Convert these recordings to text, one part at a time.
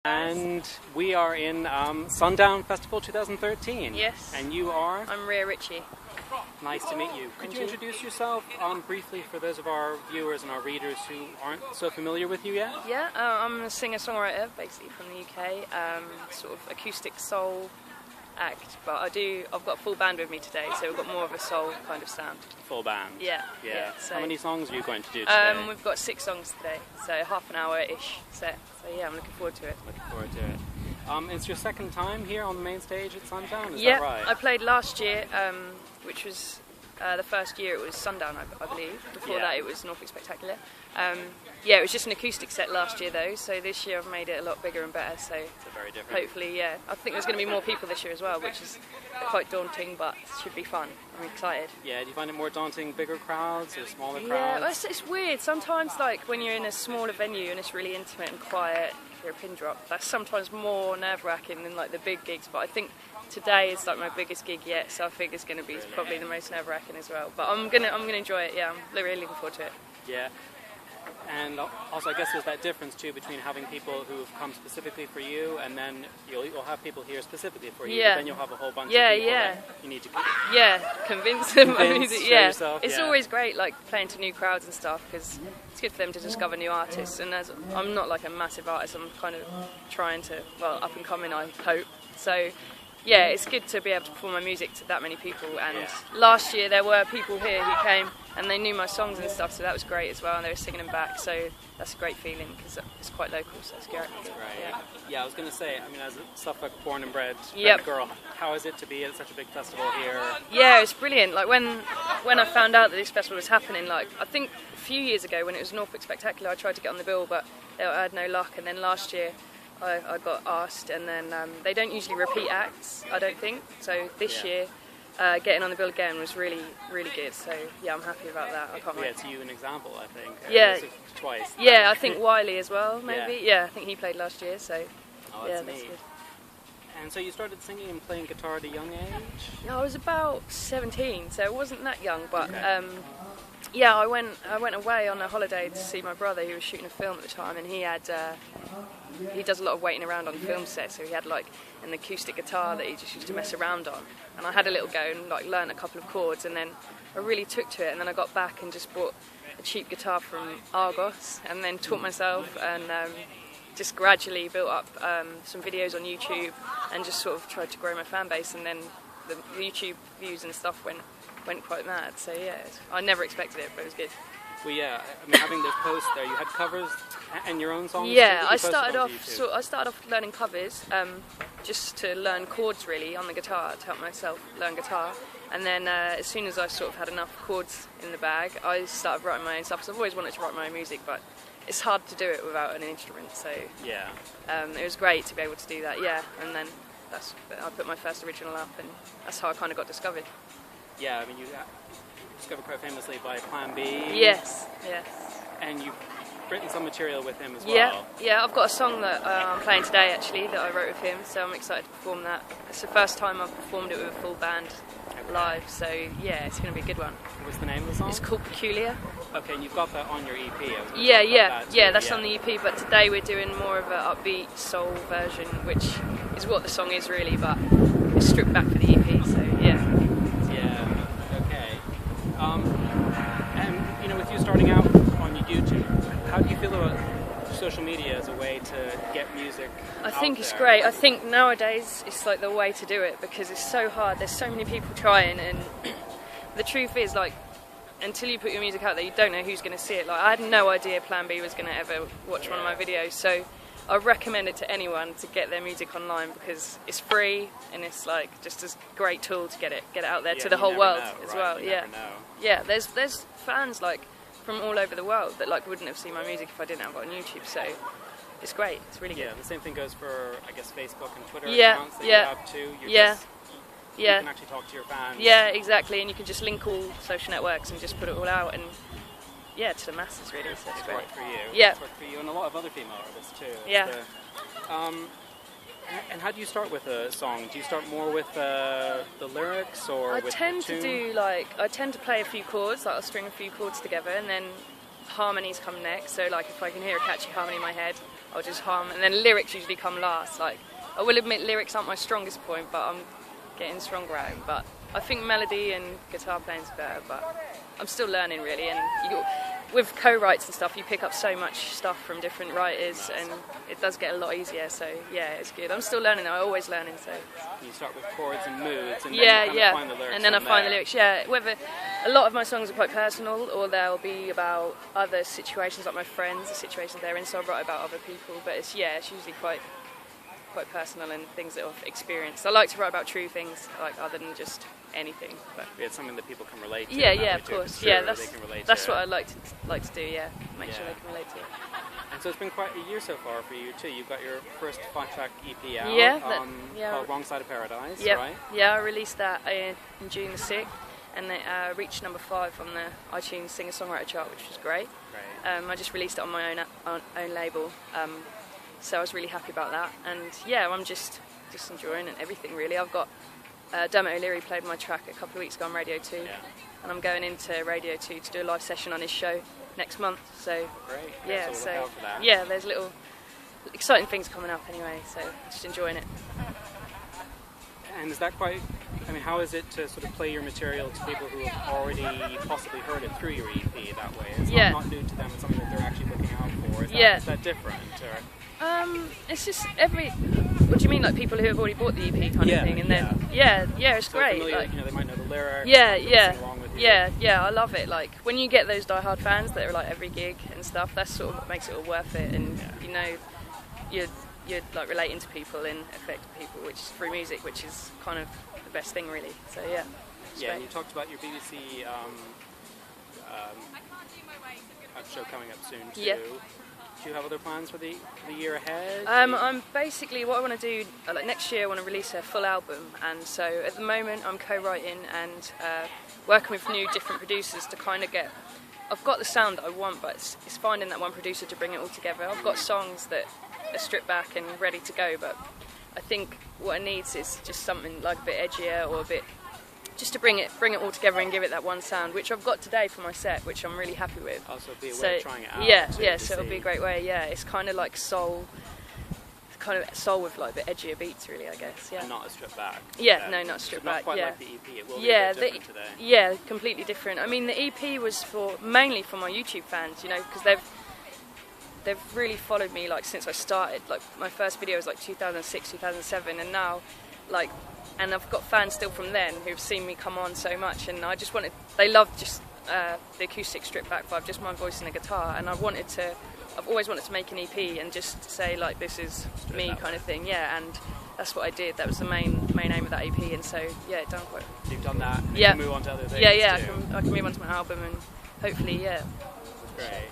And we are in Sundown Festival 2013. Yes. And you are? I'm Ria Ritchie. Nice to meet you. Could you introduce yourself briefly for those of our viewers and our readers who aren't so familiar with you yet? Yeah, I'm a singer-songwriter, basically from the UK, sort of acoustic soul act, but I've got a full band with me today, so we've got more of a soul kind of sound. Full band? Yeah. So how many songs are you going to do today? We've got 6 songs today, so half an hour-ish set, so yeah, I'm looking forward to it. Looking forward to it. It's your second time here on the main stage at Sundown, is that right? I played last year, which was the first year it was Sundown, I believe. Before that it was Norfolk Spectacular. It was just an acoustic set last year though, so this year I've made it a lot bigger and better, so very different. Hopefully, I think there's going to be more people this year as well, which is quite daunting, but it should be fun. I'm excited. Yeah, do you find it more daunting, bigger crowds or smaller crowds? Yeah, it's weird. Sometimes, like, when you're in a smaller venue and it's really intimate and quiet, you're a pin drop, that's sometimes more nerve-wracking than, like, the big gigs, but I think today is, like, my biggest gig yet, so I think it's going to be probably the most nerve-wracking as well. But I'm gonna enjoy it, yeah, I'm really looking forward to it. Yeah. And also, I guess there's that difference too between having people who've come specifically for you, and then you'll have people here specifically for you. But then you'll have a whole bunch of people that you need to convince them. Yourself. It's always great, like playing to new crowds and stuff, because it's good for them to discover new artists. And as I'm not like a massive artist, I'm kind of trying to up and coming, I hope. So. Yeah, it's good to be able to perform my music to that many people, and last year there were people here who came and they knew my songs and stuff, so that was great as well, and they were singing them back, so that's a great feeling because it's quite local, so it's great. That's right. Yeah, I was going to say, I mean, as a Suffolk born and bred girl, how is it to be at such a big festival here? Yeah, it's brilliant. Like when I found out that this festival was happening, like I think a few years ago when it was Norfolk Spectacular, I tried to get on the bill, but I had no luck, and then last year I got asked, and then they don't usually repeat acts, I don't think, so this year getting on the bill again was really, really good, so yeah, I'm happy about that. I can't wait. It's you an example, I think. Twice. Yeah, I think Wiley as well, maybe. Yeah, I think he played last year, so that's good. And so you started singing and playing guitar at a young age? I was about 17, so it wasn't that young, but I went away on a holiday to see my brother, who was shooting a film at the time, and he does a lot of waiting around on the film set, so he had like an acoustic guitar that he just used to mess around on, and I had a little go and like learned a couple of chords, and then I really took to it, and then I got back and just bought a cheap guitar from Argos, and then taught myself, and just gradually built up some videos on YouTube, and just sort of tried to grow my fan base, and then the YouTube views and stuff went quite mad, so yeah, I never expected it, but it was good. Well, yeah, I mean, having those posts there, you had covers and your own songs? Yeah, I started off learning covers, just to learn chords really on the guitar, to help myself learn guitar. And then as soon as I sort of had enough chords in the bag, I started writing my own stuff, because I've always wanted to write my own music, but it's hard to do it without an instrument, so it was great to be able to do that, and then I put my first original up, and that's how I kind of got discovered. Yeah, I mean, you discovered quite famously by Plan B. Yes. And you've written some material with him as well. Yeah, I've got a song that I'm playing today actually that I wrote with him, so I'm excited to perform that. It's the first time I've performed it with a full band live, so yeah, it's going to be a good one. What's the name of the song? It's called Peculiar. Okay, and you've got that on your EP. That's on the EP, but today we're doing more of an upbeat soul version, which is what the song is really, but it's stripped back for the EP, so yeah. And with you starting out on YouTube, how do you feel about social media as a way to get music I think it's great. I think nowadays it's like the way to do it, because it's so hard. There's so many people trying, and the truth is, like, until you put your music out there, you don't know who's going to see it. Like, I had no idea Plan B was going to ever watch one of my videos, so I recommend it to anyone to get their music online, because it's free and it's like just a great tool to get it out there to the whole world as well. Yeah, there's fans like from all over the world that like wouldn't have seen my music if I didn't have it on YouTube. So it's great. It's really good. Yeah, the same thing goes for I guess Facebook and Twitter accounts that you have too. You can actually talk to your fans. Yeah, exactly, and you can just link all social networks and just put it all out and. Yeah, to the masses really, so it's great. Worked for you. Yeah. It's worked for you and a lot of other female artists too. And how do you start with a song? Do you start more with the lyrics or with the tune? I tend to play a few chords, like I'll string a few chords together, and then harmonies come next. So like if I can hear a catchy harmony in my head, I'll just hum, and then lyrics usually come last. Like, I will admit lyrics aren't my strongest point, but I'm getting stronger at it. But I think melody and guitar playing is better, but I'm still learning really. And with co-writes and stuff, you pick up so much stuff from different writers, and it does get a lot easier. So yeah, it's good. I'm still learning. I'm always learning. So you start with chords and moods, and yeah, then you kind of find the lyrics. And then I find the lyrics. Yeah, whether a lot of my songs are quite personal, or they'll be about other situations, like my friends, the situations they're in. So I write about other people, but it's usually quite personal and things that I've experienced. I like to write about true things, like other than just anything. But it's something that people can relate to. Yeah, of course. Yeah, that's what I like to do. Yeah, make sure they can relate to it. And so it's been quite a year so far for you too. You've got your first 5-track EP out, called Wrong Side of Paradise, right? Yeah, I released that in June the 6th, and it reached number 5 on the iTunes singer-songwriter chart, which was great. I just released it on my own label. So I was really happy about that, and yeah, I'm just enjoying it, everything really. I've got Dermot O'Leary played my track a couple of weeks ago on Radio 2, and I'm going into Radio 2 to do a live session on his show next month. So great. Yeah, so look out for that. Yeah, there's little exciting things coming up anyway. So just enjoying it. And is that quite? I mean, how is it to sort of play your material to people who have already possibly heard it through your EP that way? It's not new to them. It's something that they're actually looking out for. Is that different? Or? It's just what do you mean, like people who have already bought the EP kind of thing? And then it's so great. Familiar, like, they might know the lyrics. Yeah, I love it. Like when you get those die-hard fans that are like every gig and stuff, that's sort of what makes it all worth it. And you're like relating to people and affecting people, which is through music, which is kind of the best thing really. So yeah. Yeah, and you talked about your BBC show coming up soon too. Yeah. Do you have other plans for the year ahead? I'm basically, what I want to do, like next year I want to release a full album, and so at the moment I'm co-writing and working with new different producers to kind of I've got the sound that I want, but it's finding that one producer to bring it all together. I've got songs that are stripped back and ready to go, but I think what it needs is just something like a bit edgier or a bit, just to bring it all together and give it that one sound, which I've got today for my set, which I'm really happy with. Also be a way of trying it out. Yeah, so it'll be a great way, it's kind of like soul with like a bit edgier beats really, I guess, And not a stripped back. No, not stripped back, back, quite like the EP, it will be a bit different today. Yeah, completely different. I mean, the EP was mainly for my YouTube fans, because they've really followed me like since I started. Like my first video was like 2006, 2007, and now and I've got fans still from then who've seen me come on so much, and they loved just the acoustic stripped back vibe, just my voice and the guitar, and I've always wanted to make an EP and just say like this is me kind of thing, and that's what I did. That was the main aim of that EP, and so it done quite. You've done that. You can move on to other things. I can move on to my album and hopefully Great.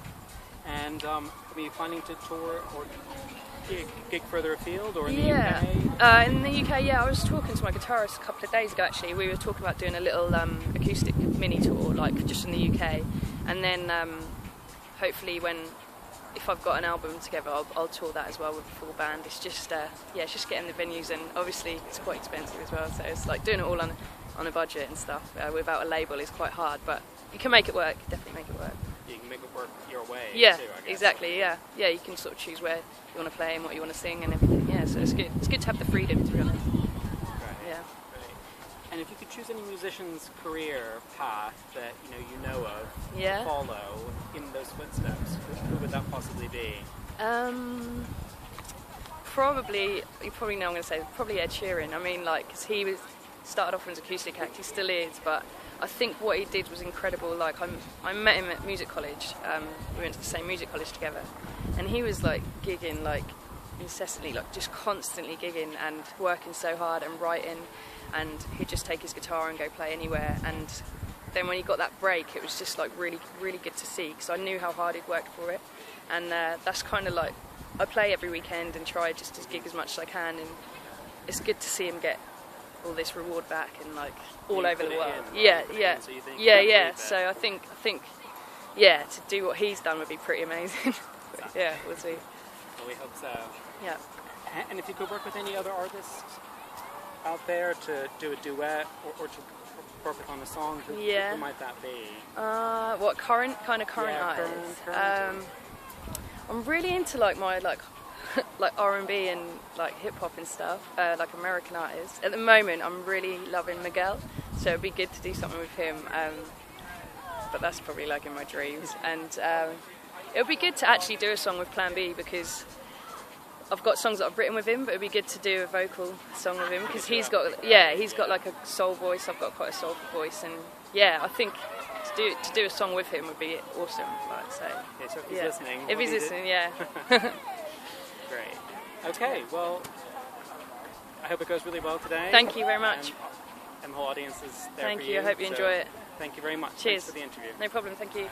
And are you planning to tour or gig further afield or in the UK? In the UK, I was talking to my guitarist a couple of days ago actually. We were talking about doing a little acoustic mini tour, like just in the UK, and then hopefully if I've got an album together, I'll tour that as well with a full band. It's just it's just getting the venues, and obviously it's quite expensive as well, so it's like doing it all on a budget and stuff without a label is quite hard, but you can make it work, definitely make it work. You can make it work your way too, I guess. Exactly, you can sort of choose where you want to play and what you want to sing and everything, so it's good to have the freedom, to be honest. Right. And if you could choose any musician's career path that you know of to follow in those footsteps, who would that possibly be? Probably, you probably know I'm going to say, probably Ed Sheeran. I mean, because he started off as an acoustic act, he still is, but I think what he did was incredible. Like I met him at music college. We went to the same music college together, and he was like gigging like incessantly, like just constantly gigging and working so hard and writing. And he'd just take his guitar and go play anywhere. And then when he got that break, it was just like really, really good to see, because I knew how hard he'd worked for it. And that's kind of like, I play every weekend and try just to gig as much as I can, and it's good to see him get all this reward back and like all over the world. So I think to do what he's done would be pretty amazing. We'll see. Well, we hope so. Yeah. And if you could work with any other artists out there to do a duet or to work with on a song, who might that be? What current artists? I'm really into like my like R&B and like hip hop and stuff, like American artists. At the moment, I'm really loving Miguel, so it'd be good to do something with him. But that's probably like in my dreams. And it would be good to actually do a song with Plan B, because I've got songs that I've written with him, but it'd be good to do a vocal song with him, because he's got like a soul voice. I've got quite a soulful voice, and yeah, I think to do a song with him would be awesome. Like, so yeah, so if he's listening, if he's listening, yeah. Great. Okay, well, I hope it goes really well today. Thank you very much. And the whole audience is there Thank for you. I hope you enjoy it. Thank you very much. Cheers. Thanks for the interview. No problem. Thank you.